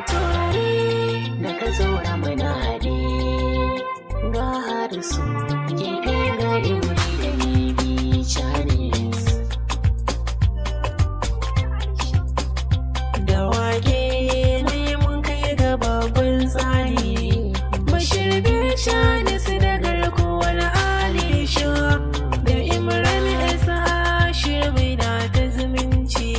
taurari da ka zo muna haɗe ga harisu gefe ga imri da nibi Charles da wake ne mun kai ga babban tsari Bashir bin Charles da garkuwar Alisha da Imran Isa shirbi da ta zumunci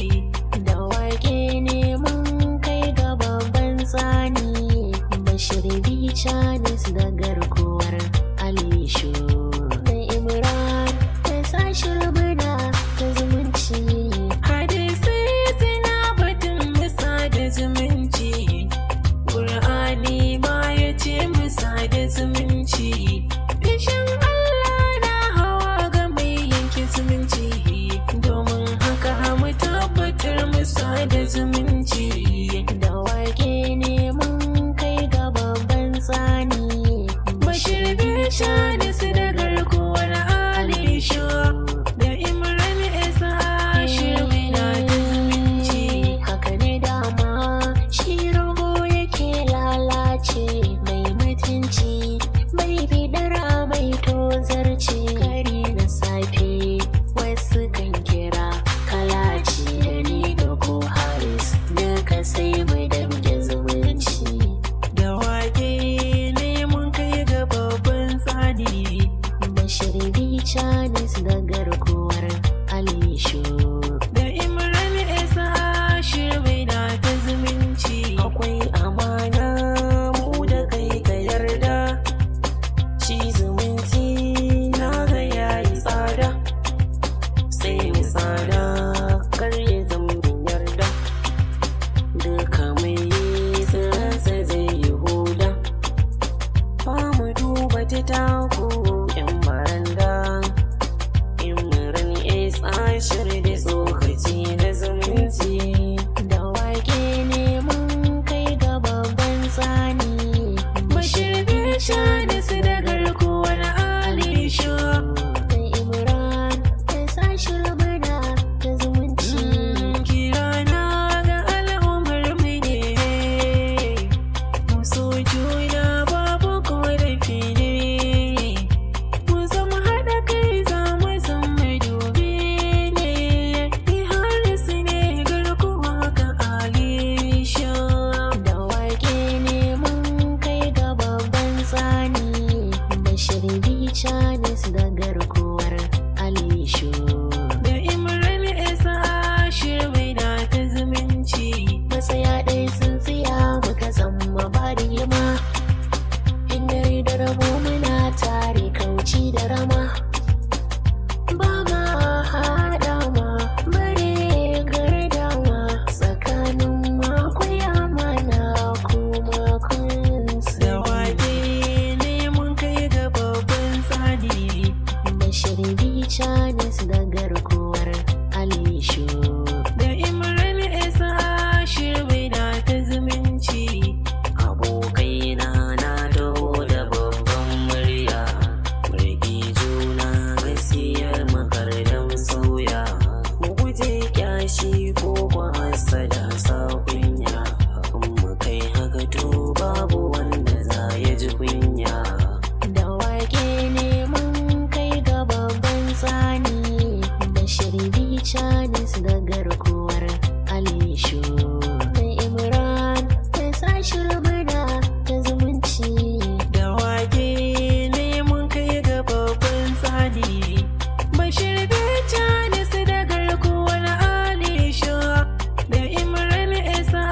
da wake ne mun kai ga babban tsani Bashir bin Charles da garkuwar Alisha da Imran Isa shirbi da ta zumunci hadisi suna batun musa da zumunci Qur'ani ma ya ce musa da zumunci fishin Allah na hawa ga mai yanke zumunci domin haka mu tabbatar musa da zumunci da wake ne mun kai ga babban tsani Bashir bin Charles da garkuwar Alisha da Imran Isa shirbi da zumunci haka ne dama shi rago yake lalace mai mutunci bai bidara mai tozarci kari na safe wasu kan kira kalaci da ni da ko haris duka sai mu damke zumunci da wake ne mun kai ga babban tsani Bashir bin Charles da garkuwar Alisha da Imran Isa shirbi da ta zumunci akwai amana mu da kai ka yarda shi zumunci na ga yayi tsada sai mu tsada kar ya zama yarda duka mai yi tsiransa zai yi huda ba mu duba ta taku yan baranda Imran Isa shirbi tsokaci na zumunci da wake ne mun kai ga babban tsani Bashir bin Charles da garkuwar Alisha da Imran Isa shirbi da ta zumunci kirana ga al'ummar mu ne mu so juna babu korafi ne mu zama haɗa kai za mu zama dubi ne Harisu ne garkuwa ga Alisha da wake ne mun kai ga babban tsani Bashir bin Charles da garkuwar Alisha da Imran Isa shirbi da ta zumunci masaya ɗaya sun tsaya muka zama ba rigima inda da rabo muna tare kauci da rama ba ma haɗa ma bare gardama tsakanin akwai amana kuma kun da wake ne mun kai ga babban tsani Bashir bin Charles da garkuwar Alisha da Imran Isa shirbi da ta zumunci abokaina na dawo da babban murya rage juna gaskiyar makardan sauya mu guje kyashi ko hasada sa kunya mu kai haka to babu wanda za ya ji kunya da wake ne mun kai ga babban tsani Bashir bin Charles da garkuwar Alisha da Imran Isa shirbi da ta zumunci da wake ne mun kai ga babban tsani Bashir bin Charles da garkuwar Alisha da Imran Isa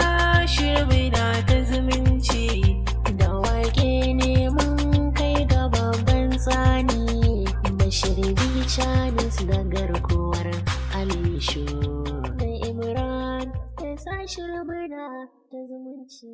shirbi da ta zumunci da wake ne mun kai ga babban tsani Bashir bin Charles da garkuwar Alisha da Imran Isa shirbi da ta zumunci